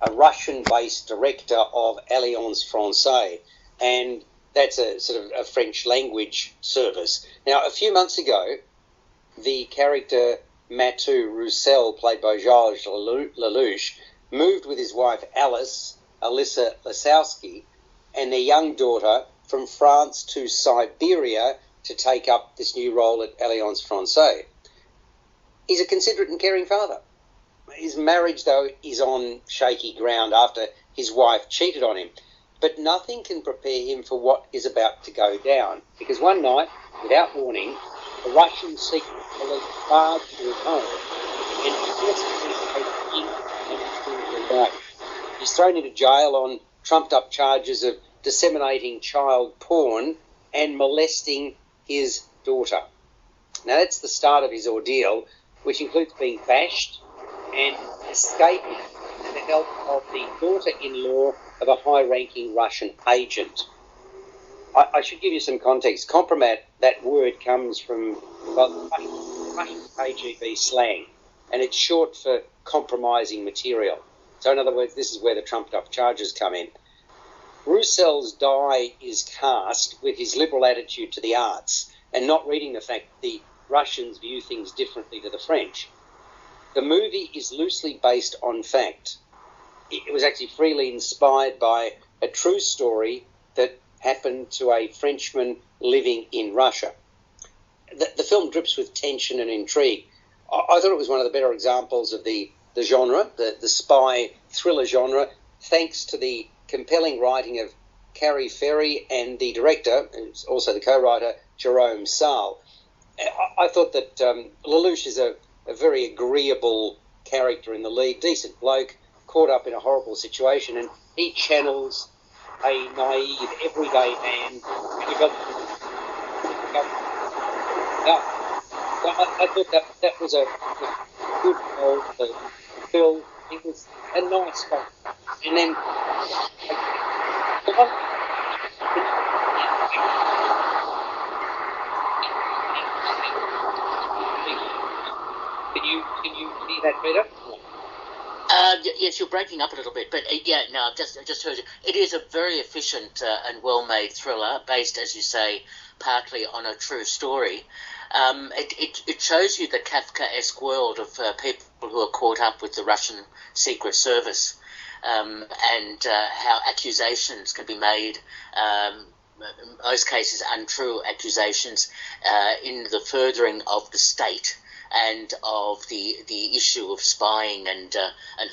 a Russian-based director of Alliance Francaise, and that's a sort of a French language service. Now, a few months ago, the character Mathieu Roussel, played by Georges Lelouch, moved with his wife Alice, Alyssa Lasowski, and their young daughter from France to Siberia to take up this new role at Alliance Francaise. He's a considerate and caring father. His marriage, though, is on shaky ground after his wife cheated on him. But nothing can prepare him for what is about to go down, because one night, without warning, a Russian secret police barged into his home and he's thrown into jail on trumped-up charges of disseminating child porn and molesting his daughter. Now, that's the start of his ordeal, which includes being bashed and escaping with the help of the daughter-in-law of a high-ranking Russian agent. I should give you some context. Kompromat, that word comes from Russian KGB slang, and it's short for compromising material. So in other words, this is where the trumped-up charges come in. Roussel's die is cast with his liberal attitude to the arts and not reading the fact that the Russians view things differently to the French. The movie is loosely based on fact. It was actually freely inspired by a true story that happened to a Frenchman living in Russia. The film drips with tension and intrigue. I thought it was one of the better examples of the genre, the spy thriller genre, thanks to the compelling writing of Carrie Ferry and the director, who's also the co-writer, Jerome Saul. I thought that Lelouch is a very agreeable character in the lead, decent bloke, caught up in a horrible situation, and he channels a naive, everyday man. I thought that was a good role for Phil. It was a nice one. And then Can you hear that, Peter? Yes, you're breaking up a little bit, but I've just heard you. It is a very efficient and well-made thriller, based, as you say, partly on a true story. It shows you the Kafkaesque world of people who are caught up with the Russian Secret Service, and how accusations can be made, in most cases untrue accusations, in the furthering of the state and of the issue of spying and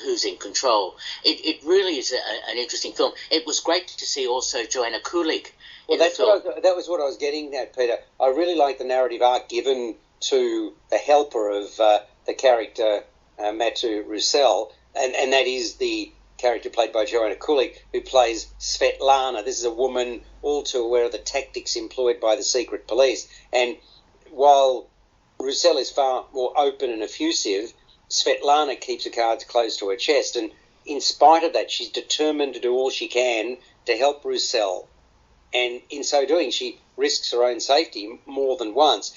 who's in control. It really is an interesting film. It was great to see also Joanna Kulig. Well, that was what I was getting at, Peter. I really like the narrative arc given to the helper of the character Mathieu Roussel, and that is the character played by Joanna Kulig, who plays Svetlana. This is a woman all too aware of the tactics employed by the secret police. And while Roussel is far more open and effusive, Svetlana keeps her cards close to her chest, and in spite of that, she's determined to do all she can to help Roussel. And in so doing, she risks her own safety more than once.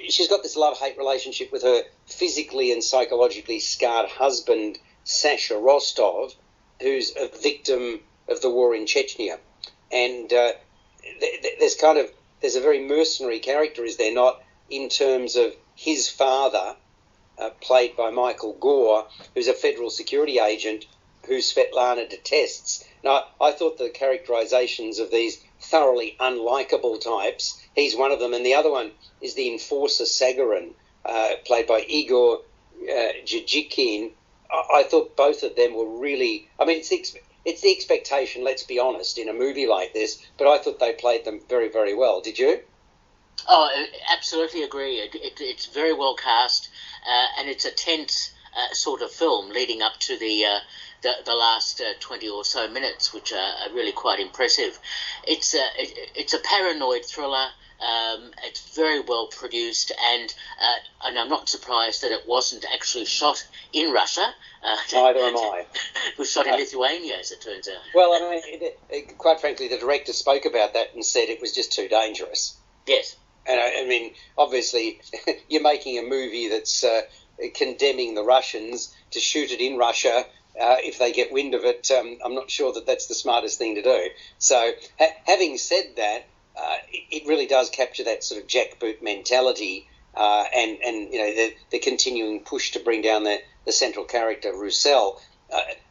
She's got this love-hate relationship with her physically and psychologically scarred husband, Sasha Rostov, who's a victim of the war in Chechnya. And there's a very mercenary character, is there not, in terms of his father, played by Michael Gore, who's a federal security agent who Svetlana detests. Now, I thought the characterizations of these thoroughly unlikable types, he's one of them, and the other one is the enforcer Sagarin, played by Igor Jijikin. I thought both of them were really... I mean, it's the expectation, let's be honest, in a movie like this, but I thought they played them very, very well. Did you? Oh, absolutely agree. It's very well cast, and it's a tense sort of film leading up to the last 20 or so minutes, which are really quite impressive. It's a paranoid thriller. It's very well produced, and I'm not surprised that it wasn't actually shot in Russia. Neither am I. It was shot in Lithuania, as it turns out. Well, I mean, quite frankly, the director spoke about that and said it was just too dangerous. Yes. And I mean, obviously, you're making a movie that's condemning the Russians to shoot it in Russia if they get wind of it, I'm not sure that that's the smartest thing to do. So having said that, it really does capture that sort of jackboot mentality and the continuing push to bring down the central character, Roussel.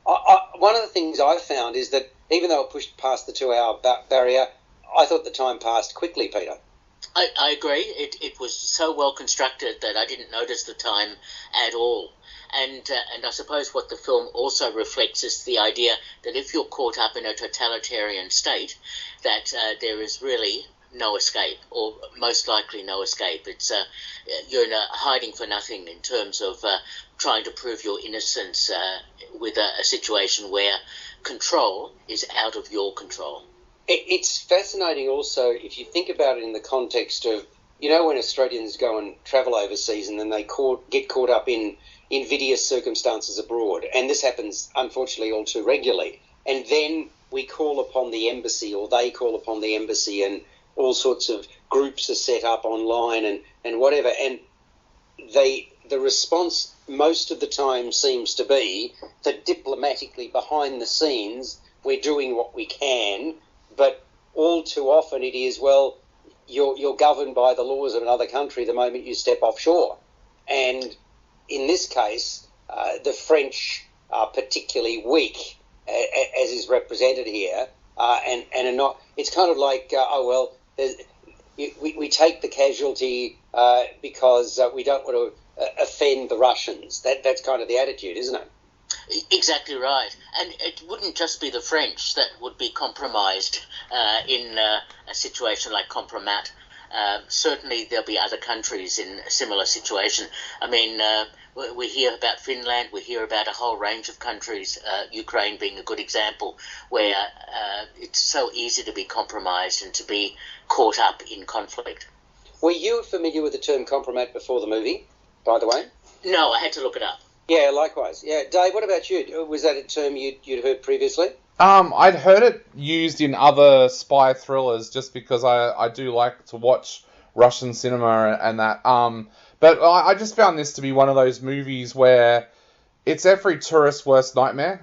One of the things I've found is that even though it pushed past the 2-hour barrier, I thought the time passed quickly, Peter. I agree. It was so well constructed that I didn't notice the time at all. And I suppose what the film also reflects is the idea that if you're caught up in a totalitarian state, that there is really no escape, or most likely no escape. It's you're hiding for nothing in terms of trying to prove your innocence with a situation where control is out of your control. It's fascinating also if you think about it in the context of, when Australians go and travel overseas and then they get caught up in invidious circumstances abroad, and this happens unfortunately all too regularly, and then we call upon the embassy, or they call upon the embassy, and all sorts of groups are set up online and whatever, and the response most of the time seems to be that diplomatically behind the scenes we're doing what we can, but all too often it is, well, you're governed by the laws of another country the moment you step offshore. And in this case, the French are particularly weak, as is represented here, and are not. It's kind of like, we take the casualty because we don't want to offend the Russians. That's kind of the attitude, isn't it? Exactly right. And it wouldn't just be the French that would be compromised in a situation like Kompromat. Certainly there'll be other countries in a similar situation. I mean, we hear about Finland, we hear about a whole range of countries, Ukraine being a good example, where it's so easy to be compromised and to be caught up in conflict. Were you familiar with the term Kompromat before the movie, by the way? No, I had to look it up. Yeah, likewise. Yeah, Dave, what about you? Was that a term you'd heard previously? I'd heard it used in other spy thrillers just because I do like to watch Russian cinema and that. But I just found this to be one of those movies where it's every tourist's worst nightmare.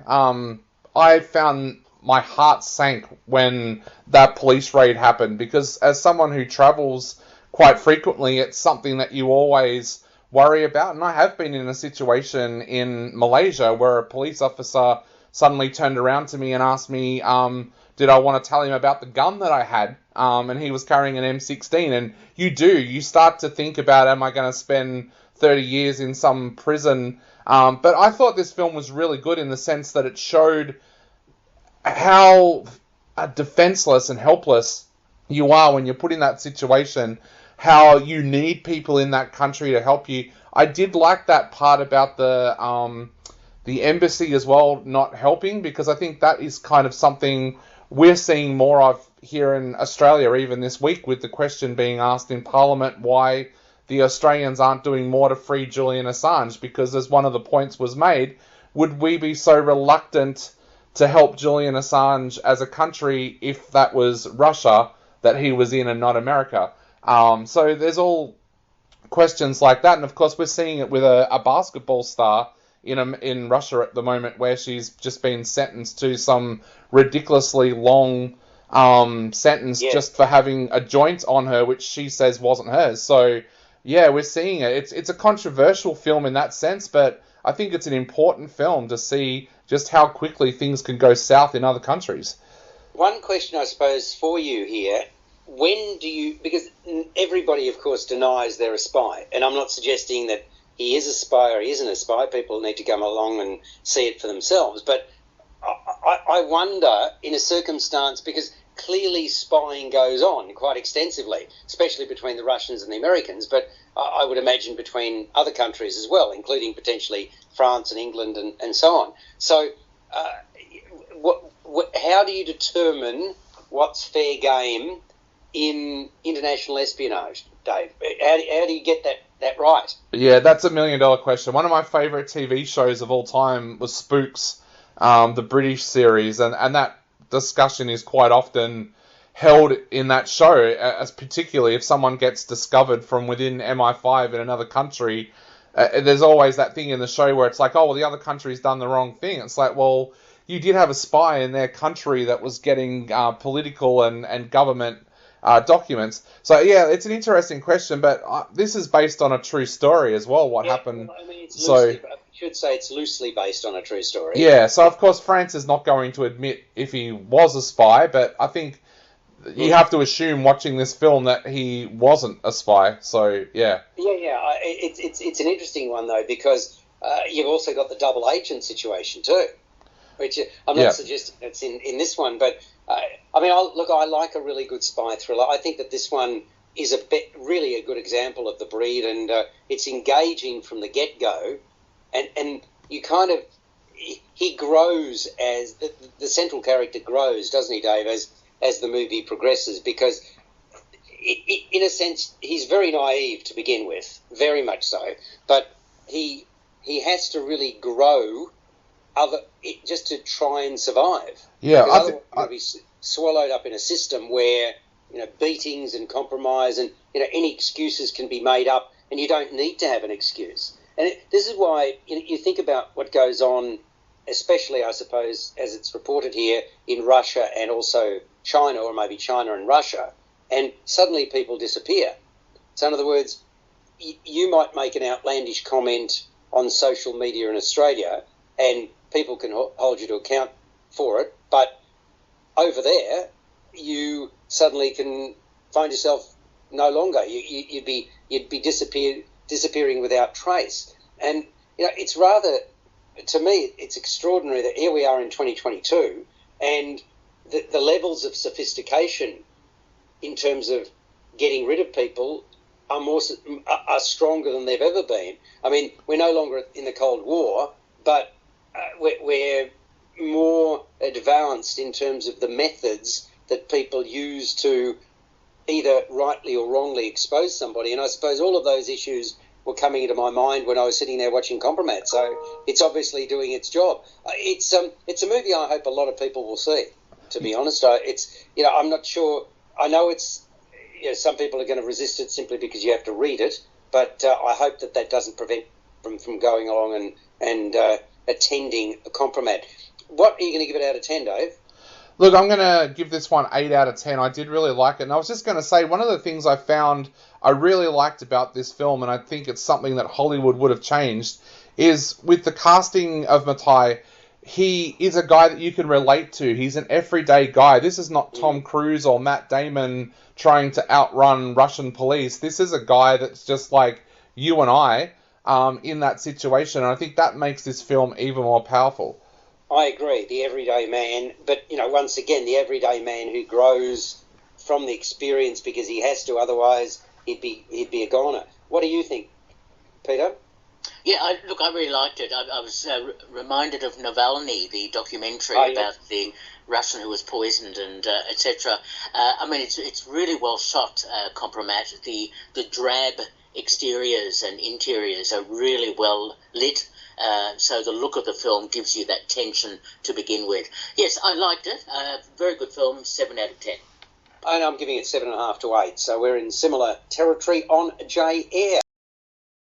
I found my heart sank when that police raid happened because as someone who travels quite frequently, it's something that you always worry about. And I have been in a situation in Malaysia where a police officer suddenly turned around to me and asked me, did I want to tell him about the gun that I had? And he was carrying an M16. And you start to think about, am I going to spend 30 years in some prison? But I thought this film was really good in the sense that it showed how defenseless and helpless you are when you're put in that situation, how you need people in that country to help you. I did like that part about the embassy as well not helping, because I think that is kind of something we're seeing more of here in Australia even this week, with the question being asked in Parliament why the Australians aren't doing more to free Julian Assange, because as one of the points was made, would we be so reluctant to help Julian Assange as a country if that was Russia that he was in and not America? So there's all questions like that, and of course we're seeing it with a basketball star in Russia at the moment, where she's just been sentenced to some ridiculously long sentence just for having a joint on her, which she says wasn't hers. So yeah, we're seeing it. It's a controversial film in that sense, but I think it's an important film to see just how quickly things can go south in other countries. One question, I suppose, for you here. When do you... Because everybody, of course, denies they're a spy. And I'm not suggesting that he is a spy or he isn't a spy. People need to come along and see it for themselves. But I wonder, in a circumstance, because clearly spying goes on quite extensively, especially between the Russians and the Americans, but I would imagine between other countries as well, including potentially France and England and so on. So how do you determine what's fair game in international espionage, Dave? How do you get that right? Yeah, that's $1 million question. One of my favourite TV shows of all time was Spooks, the British series, and that discussion is quite often held in that show, as particularly if someone gets discovered from within MI5 in another country, there's always that thing in the show where it's like, oh, well, the other country's done the wrong thing. It's like, well, you did have a spy in their country that was getting political and government documents. So, yeah, it's an interesting question, but this is based on a true story as well, what happened. I mean, I should say it's loosely based on a true story. Yeah, so, of course, France is not going to admit if he was a spy, but I think you have to assume watching this film that he wasn't a spy, so, yeah. Yeah, it's an interesting one, though, because you've also got the double agent situation, too, which I'm not suggesting it's in this one, but, I mean, I like a really good spy thriller. I think that this one is really a good example of the breed, and it's engaging from the get-go, and you kind of, he grows as, the central character grows, doesn't he, Dave, as the movie progresses, because in a sense he's very naive to begin with, very much so, but he has to really grow just to try and survive. Yeah, otherwise he'll be swallowed up in a system where beatings and compromise and any excuses can be made up, and you don't need to have an excuse. And this is why you think about what goes on, especially I suppose as it's reported here in Russia and also China, or maybe China and Russia, and suddenly people disappear. So in other words, you might make an outlandish comment on social media in Australia and people can hold you to account for it, but over there you suddenly can find yourself no longer. You'd be disappearing without trace. And it's rather, to me, it's extraordinary that here we are in 2022 and the levels of sophistication in terms of getting rid of people are stronger than they've ever been. I mean, we're no longer in the Cold War, but we're more advanced in terms of the methods that people use to either rightly or wrongly expose somebody. And I suppose all of those issues were coming into my mind when I was sitting there watching Kompromat. So it's obviously doing its job. It's a movie I hope a lot of people will see, to be honest. I'm not sure. I know it's, some people are going to resist it simply because you have to read it, but I hope that doesn't prevent from going along and attending a Kompromat. What are you going to give it out of 10, Dave? Look, I'm going to give this one 8 out of 10. I did really like it. And I was just going to say, one of the things I found I really liked about this film, and I think it's something that Hollywood would have changed, is with the casting of Matai, he is a guy that you can relate to. He's an everyday guy. This is not Tom Cruise or Matt Damon trying to outrun Russian police. This is a guy that's just like you and I in that situation. And I think that makes this film even more powerful. I agree, the everyday man, but once again, the everyday man who grows from the experience because he has to, otherwise he'd be a goner. What do you think, Peter? Yeah, I really liked it. I was reminded of Navalny, the documentary about the Russian who was poisoned and etc. I mean, it's really well shot, Kompromat. The drab exteriors and interiors are really well lit. So the look of the film gives you that tension to begin with. Yes, I liked it. Very good film, 7 out of 10. And I'm giving it 7.5 to 8. So we're in similar territory on J Air.